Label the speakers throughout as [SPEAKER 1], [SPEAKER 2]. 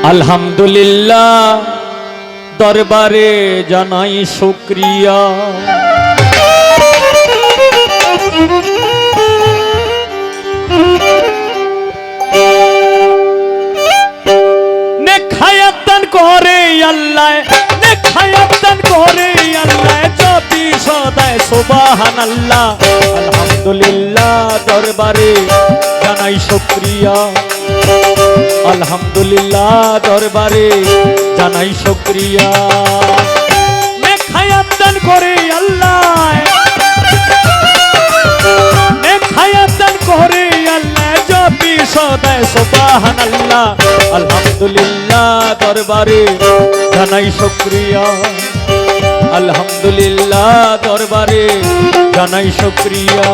[SPEAKER 1] আলহামদুলিল্লাহ দরবারে জানাই শুকরিয়া। নেক হায়াত দান করে আল্লাহ, নেক হায়াত দান করে আল্লাহ, যদি সদায় সুবহানাল্লাহ। আলহামদুলিল্লাহ দরবারে জানাই শুকরিয়া। আলহামদুলিল্লাহ দরবারে জানাই শুকরিয়া। নেক হায়াত দান করে আল্লাহ, নেক হায়াত দান করে আল্লাহ, যদি সদায় সুবহানাল্লাহ। আলহামদুলিল্লাহ দরবারে জানাই শুকরিয়া। আলহামদুলিল্লাহ দরবারে জানাই শুকরিয়া।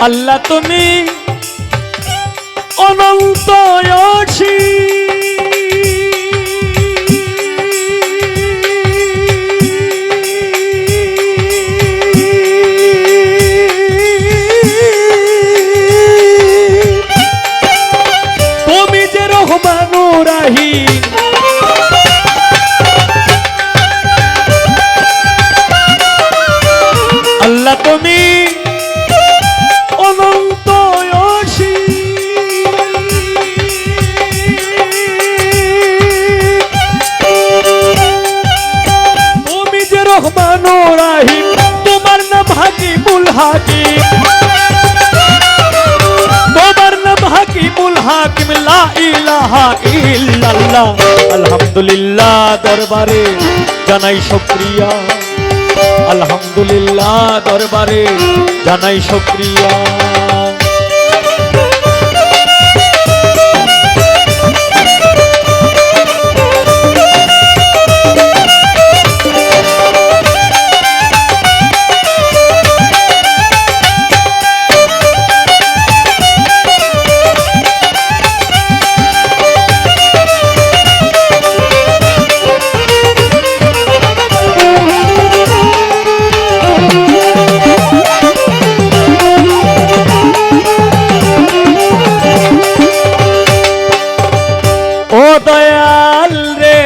[SPEAKER 1] আল্লাহ তুমি অনন্ত অসি, তুমি যে রহমানুর রাহিম, আল্লাহ তুমি অনন্ত অসি, তুমি যে রহমানুর রাহিম, তোমার নাম হাকিমুল হাকিম, তোমার নাম হাকিমুল হাকিম, লা ইলাহা ইল্লাল্লাহ। আলহামদুলিল্লাহ দরবারে জানাই শুকরিয়া। আলহামদুলিল্লাহ দরবারে জানাই শুকরিয়া। দয়াল রে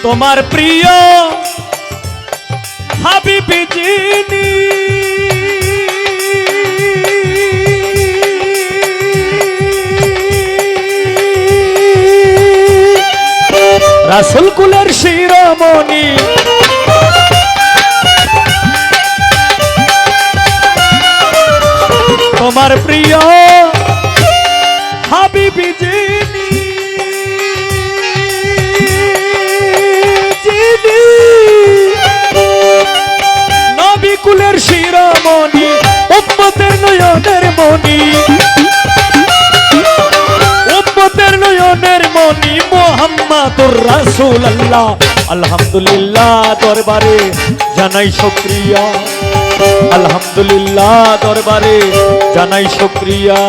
[SPEAKER 1] তোমার প্রিয় হাবিবি যিনি, রাসূল কুলের শিরোমণি, তোমার প্রিয় হাবিবি যিনি, নবী কুলের শিরোমণি, উম্মতের নয়নের মণি, উম্মতের নয়নের মণি, মুহাম্মাদুর রাসূলুল্লাহ। আলহামদুলিল্লাহ দরবারে জানাই শুকরিয়া। আলহামদুলিল্লাহ দরবারে জানাই শুকরিয়া।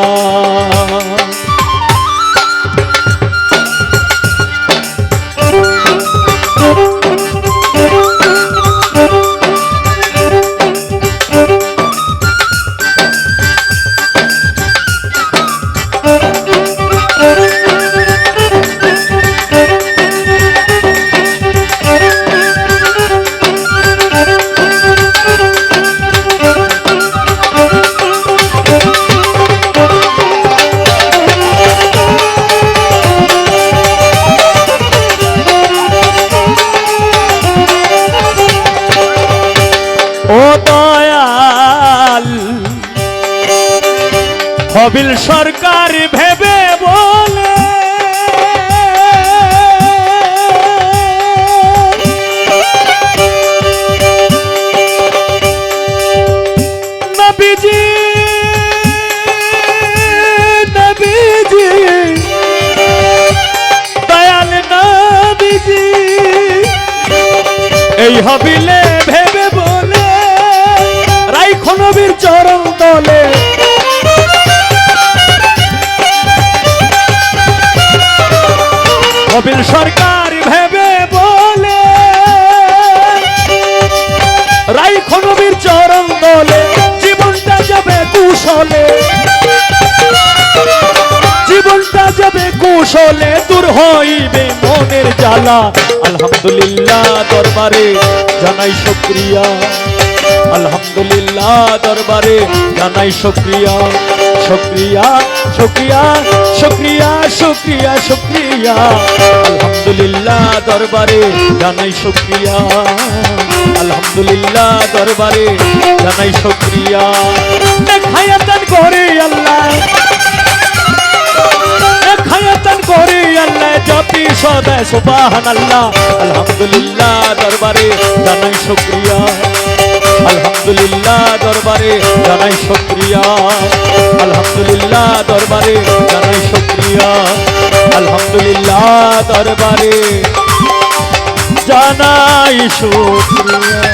[SPEAKER 1] ও দয়াল হবিল সরকার ভেবে বলে, নবীজি নবীজি দয়াল নবীজি এই হবিলে ভেবে বলে, কৌশলে জীবনটা যাবে কৌশলে দূর হইবে মনের জ্বালা আলহামদুলিল্লাহ দরবারে জানাই শুকরিয়া আলহামদুলিল্লাহ দরবারে জানাই শুকরিয়া শুকরিয়া শুকরিয়া শুকরিয়া শুকরিয়া শুকরিয়া আলহামদুলিল্লাহ দরবারে জানাই শুকরিয়া আলহামদুলিল্লাহ দরবারে জানাই শুকরিয়া খায়াতান করে আল্লাহ খায়াতান করে আল্লাহ জপি সদায় সুবহানাল্লাহ আলহামদুলিল্লাহ দরবারে জানাই শুকরিয়া আলহামদুলিল্লাহ দরবারে জানাই শুকরিয়া আলহামদুলিল্লাহ দরবারে জানাই শুকরিয়া আলহামদুলিল্লাহ দরবারে জানাই শুকরিয়া